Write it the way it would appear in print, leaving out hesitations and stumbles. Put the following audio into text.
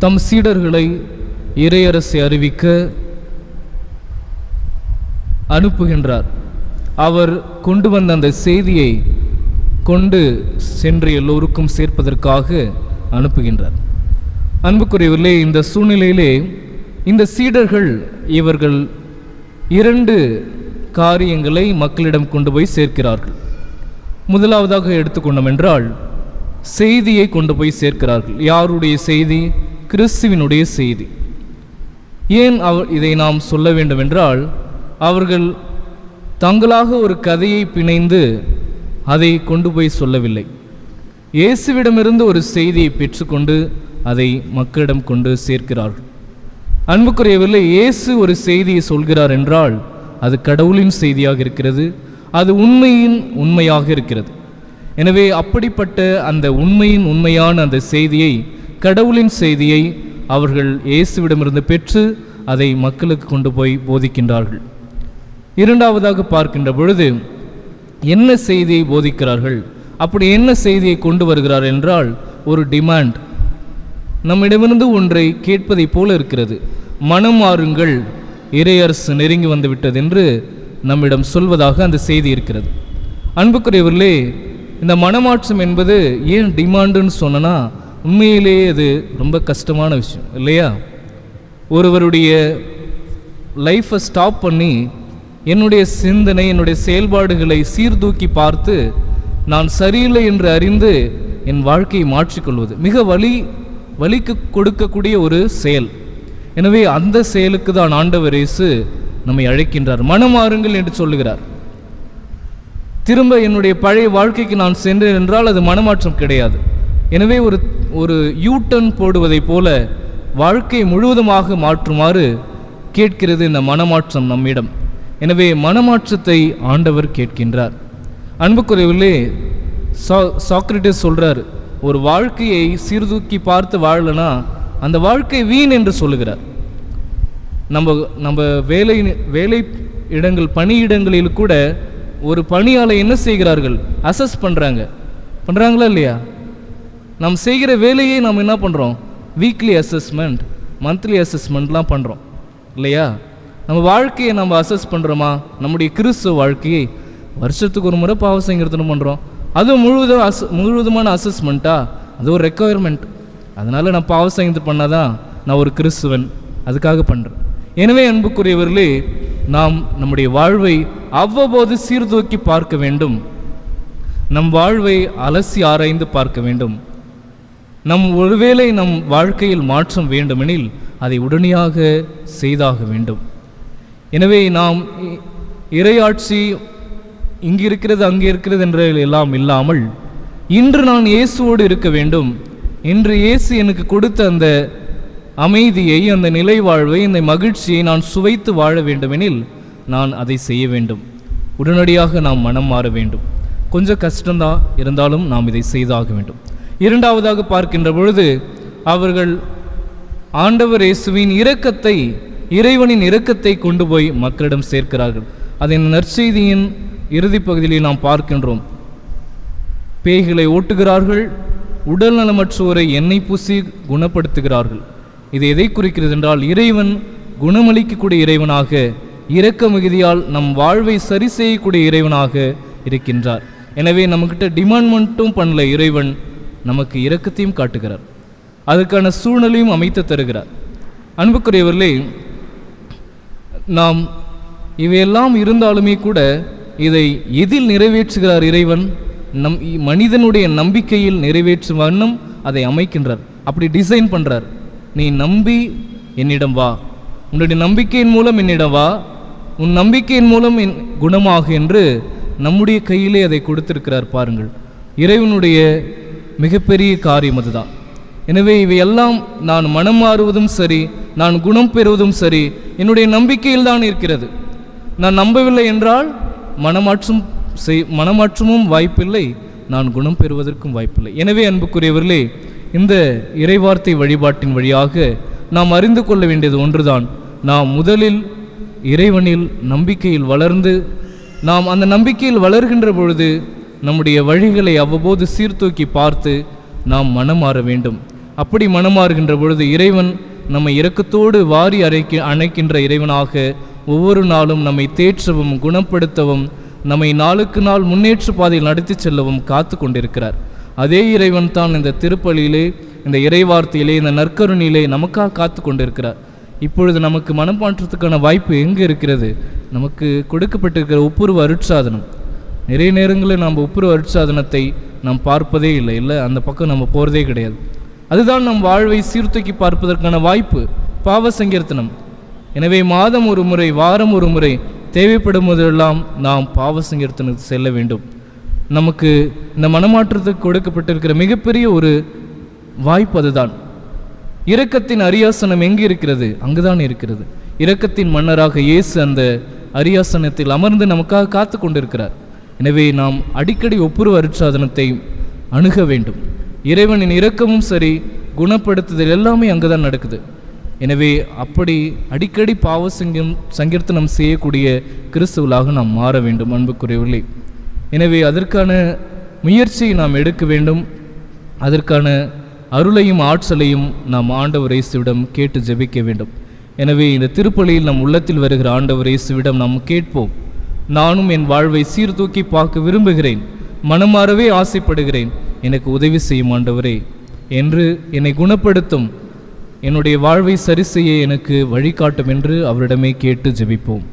தம் சீடர்களை இறையரசை அறிவிக்க அனுப்புகின்றார். அவர் கொண்டு வந்த அந்த செய்தியை கொண்டு சென்று எல்லோருக்கும் சேர்ப்பதற்காக அனுப்புகின்றார். அன்புக்குரியவர்களே, இந்த சூழ்நிலையிலே இந்த சீடர்கள் இவர்கள் 2 காரியங்களை மக்களிடம் கொண்டு போய் சேர்க்கிறார்கள். முதலாவதாக எடுத்துக்கொண்டோம் என்றால் செய்தியை கொண்டு போய் சேர்க்கிறார்கள். யாருடைய செய்தி? கிறிஸ்துவினுடைய செய்தி. ஏன் இதை நாம் சொல்ல வேண்டும் என்றால், அவர்கள் தங்களாக ஒரு கதையை பிணைந்து அதை கொண்டு போய் சொல்லவில்லை. இயேசுவிடமிருந்து ஒரு செய்தியை பெற்றுக்கொண்டு அதை மக்களிடம் கொண்டு சேர்க்கிறார்கள். அன்புக்குரியவர்களே, இயேசு ஒரு செய்தியை சொல்கிறார் என்றால் அது கடவுளின் செய்தியாக இருக்கிறது, அது உண்மையாக இருக்கிறது. எனவே அப்படிப்பட்ட அந்த உண்மையான அந்த செய்தியை, கடவுளின் செய்தியை அவர்கள் இயேசுவிடமிருந்து பெற்று அதை மக்களுக்கு கொண்டு போய் போதிக்கின்றார்கள். இரண்டாவதாக பார்க்கின்ற பொழுது என்ன செய்தியை போதிக்கிறார்கள்? அப்படி என்ன செய்தியை கொண்டு வருகிறார் என்றால், ஒரு டிமாண்ட், நம்மிடமிருந்து ஒன்றை கேட்பதை போல இருக்கிறது. மனம் மாறுங்கள், இறையரசு நெருங்கி வந்து விட்டது என்று நம்மிடம் சொல்வதாக அந்த செய்தி இருக்கிறது. அன்புக்குரியவர்களே, இந்த மனமாற்றம் என்பது ஏன் டிமாண்டுன்னு சொன்னா, உண்மையிலேயே அது ரொம்ப கஷ்டமான விஷயம் இல்லையா? ஒருவருடைய லைஃப்பை ஸ்டாப் பண்ணி என்னுடைய சிந்தனை, என்னுடைய செயல்பாடுகளை சீர்தூக்கி பார்த்து நான் சரியில்லை என்று அறிந்து என் வாழ்க்கையை மாற்றிக்கொள்வது மிக வலிக்கு கொடுக்கக்கூடிய ஒரு செயல். எனவே அந்த செயலுக்கு தான் ஆண்டவர் இயேசு நம்மை அழைக்கின்றார். மனமாறுங்கள் என்று சொல்லுகிறார். திரும்ப என்னுடைய பழைய வாழ்க்கைக்கு நான் சென்றேன் என்றால் அது மனமாற்றம் கிடையாது. எனவே ஒரு யூட்டர்ன் போடுவதை போல வாழ்க்கை முழுவதுமாக மாற்றுமாறு கேட்கிறது இந்த மனமாற்றம் நம்மிடம். எனவே மனமாற்றத்தை ஆண்டவர் கேட்கின்றார். அன்புக்குரியவர்களே, சாக்ரட்டிஸ் சொல்றார், ஒரு வாழ்க்கையை சீர்தூக்கி பார்த்து வாழலனா அந்த வாழ்க்கை வீண் என்று சொல்லுகிறார். நம்ம வேலை இடங்கள், பணியிடங்களில் கூட ஒரு பணியாளை என்ன செய்கிறார்கள்? அசஸ் பண்ணுறாங்களா இல்லையா? நாம் செய்கிற வேலையை நாம் என்ன பண்ணுறோம்? வீக்லி அசஸ்மெண்ட், மந்த்லி அசஸ்மெண்ட்லாம் பண்ணுறோம் இல்லையா? நம்ம வாழ்க்கையை நம்ம அசஸ் பண்ணுறோமா? நம்முடைய கிறிஸ்துவ வாழ்க்கையை வருஷத்துக்கு ஒரு முறை பாவ சங்கீர்த்தனம் பண்ணுறோம். அது முழுவதுமான அசஸ்மெண்ட்டா? அது ஒரு ரெக்குயர்மெண்ட். அதனால் நான் பாவ சங்கீர்த்தனம் பண்ணாதான் நான் ஒரு கிறிஸ்துவன், அதுக்காக பண்ணுறேன். எனவே அன்புக்குரியவர்களே, நாம் நம்முடைய வாழ்வை அவ்வப்போது சீர்தூக்கி பார்க்க வேண்டும். நம் வாழ்வை அலசி ஆராய்ந்து பார்க்க வேண்டும். ஒருவேளை நம் வாழ்க்கையில் மாற்றம் வேண்டுமெனில் அதை உடனடியாக செய்தாக வேண்டும். எனவே நாம் இறையாட்சி இங்கு இருக்கிறது அங்கே இருக்கிறது என்ற எல்லாம் இல்லாமல், இன்று நான் இயேசுவோடு இருக்க வேண்டும். இன்று இயேசு எனக்கு கொடுத்த அந்த அமைதியை, அந்த நிலை வாழ்வை, இந்த மகிழ்ச்சியை நான் சுவைத்து வாழ வேண்டுமெனில் நான் அதை செய்ய வேண்டும். உடனடியாக நாம் மனம் மாற வேண்டும். கொஞ்சம் கஷ்டம்தான் இருந்தாலும் நாம் இதை செய்தாக வேண்டும். இரண்டாவதாக பார்க்கின்ற பொழுது அவர்கள் ஆண்டவர் இயேசுவின் இரக்கத்தை, இறைவனின் இரக்கத்தை கொண்டு போய் மக்களிடம் சேர்க்கிறார்கள். அதன் நற்செய்தியின் இறுதி பகுதியில் நாம் பார்க்கின்றோம். பேய்களை ஓட்டுகிறார்கள், உடல் நலமற்றோரை எண்ணெய் பூசி குணப்படுத்துகிறார்கள். இது எதை குறிக்கிறது என்றால், இறைவன் குணமளிக்கக்கூடிய இறைவனாக, இரக்க மிகுதியால் நம் வாழ்வை சரி செய்யக்கூடிய இறைவனாக இருக்கின்றார். எனவே நம்மக்கிட்ட டிமாண்ட் மட்டும் பண்ணல, இறைவன் நமக்கு இரக்கத்தையும் காட்டுகிறார், அதுக்கான சூழ்நிலையும் அமைத்து தருகிறார். அன்புக்குரியவர்களே, நாம் இவையெல்லாம் இருந்தாலுமே கூட இதை எதில் நிறைவேற்றுகிறார் இறைவன்? மனிதனுடைய நம்பிக்கையில் நிறைவேற்றும் வண்ணம் அதை அமைக்கின்றார். அப்படி டிசைன் பண்ணுறார். நீ நம்பி என்னிடம் வா, உன்னுடைய நம்பிக்கையின் மூலம் என்னிடம் வா, உன் நம்பிக்கையின் மூலம் என் குணமாக என்று நம்முடைய கையிலே அதை கொடுத்திருக்கிறார். பாருங்கள், இறைவனுடைய மிகப்பெரிய காரியம் அதுதான். எனவே இவையெல்லாம் நான் மனம் மாறுவதும் சரி, நான் குணம் பெறுவதும் சரி, என்னுடைய நம்பிக்கையில் தான் இருக்கிறது. நான் நம்பவில்லை என்றால் மனமாற்றமும் வாய்ப்பில்லை, நான் குணம் பெறுவதற்கும் வாய்ப்பில்லை. எனவே அன்புக்குரியவர்களே, இந்த இறைவார்த்தை வழிபாட்டின் வழியாக நாம் அறிந்து கொள்ள வேண்டியது ஒன்றுதான். நாம் முதலில் இறைவனில் நம்பிக்கையில் வளர்ந்து, நாம் அந்த நம்பிக்கையில் வளர்கின்ற பொழுது நம்முடைய வழிகளை அவ்வப்போது சீர்தூக்கி பார்த்து நாம் மனம் மாற வேண்டும். அப்படி மனமாறுகின்ற பொழுது இறைவன் நம்மை இரக்கத்தோடு வாரி அணைக்கின்ற இறைவனாக ஒவ்வொரு நாளும் நம்மை தேற்றவும் குணப்படுத்தவும் நம்மை நாளுக்கு நாள் முன்னேற்ற பாதையில் நடத்தி செல்லவும் காத்து கொண்டிருக்கிறார். அதே இறைவன் தான் இந்த திருப்பலியிலே, இந்த இறைவார்த்தையிலே, இந்த நற்கருணியிலே நமக்காக காத்து கொண்டிருக்கிறார். இப்பொழுது நமக்கு மனமாற்றத்துக்கான வாய்ப்பு எங்கே இருக்கிறது? நமக்கு கொடுக்கப்பட்டிருக்கிற ஒப்புரவு அருட்சாதனம். நிறைய நேரங்களில் நாம் ஒப்புரவு அருட்சாதனத்தை நாம் பார்ப்பதே இல்லை, அந்த பக்கம் நம்ம போகிறதே கிடையாது. அதுதான் நம் வாழ்வை சீர்தூக்கி பார்ப்பதற்கான வாய்ப்பு, பாவ சங்கீர்த்தனம். எனவே மாதம் ஒரு முறை, வாரம் ஒரு முறை தேவைப்படும் போதெல்லாம் நாம் பாவ சங்கீர்த்தனத்துக்கு செல்ல வேண்டும். நமக்கு இந்த மனமாற்றத்துக்கு கொடுக்கப்பட்டிருக்கிற மிகப்பெரிய ஒரு வாய்ப்பு அதுதான். இரக்கத்தின் அரியாசனம் எங்கே இருக்கிறது? அங்குதான் இருக்கிறது. இரக்கத்தின் மன்னராக இயேசு அந்த அரியாசனத்தில் அமர்ந்து நமக்காக காத்து கொண்டிருக்கிறார். எனவே நாம் அடிக்கடி ஒப்புரவு அருட்சாதனத்தை அணுக வேண்டும். இறைவனின் இரக்கமும் சரி, குணப்படுத்துதல் எல்லாமே அங்குதான் நடக்குது. எனவே அப்படி அடிக்கடி பாவ சங்கீர்த்தனம் செய்யக்கூடிய கிறிஸ்துவலாக நாம் மாற வேண்டும் அன்புக்குரியவர்களே. எனவே அதற்கான முயற்சியை நாம் எடுக்க வேண்டும். அதற்கான அருளையும் ஆற்றலையும் நாம் ஆண்டவர் இயேசுவிடம் கேட்டு ஜெபிக்க வேண்டும். எனவே இந்த திருப்பலியில் நம் உள்ளத்தில் வருகிற ஆண்டவர் இயேசுவிடம் நாம் கேட்போம். நானும் என் வாழ்வை சீர்தூக்கி பார்க்க விரும்புகிறேன், மனமாறவே ஆசைப்படுகிறேன், எனக்கு உதவி செய்யும் ஆண்டவரே என்று, என்னை குணப்படுத்தும், என்னுடைய வாழ்வை சரி செய்ய எனக்கு வழிகாட்டும் என்று அவரிடமே கேட்டு ஜெபிப்போம்.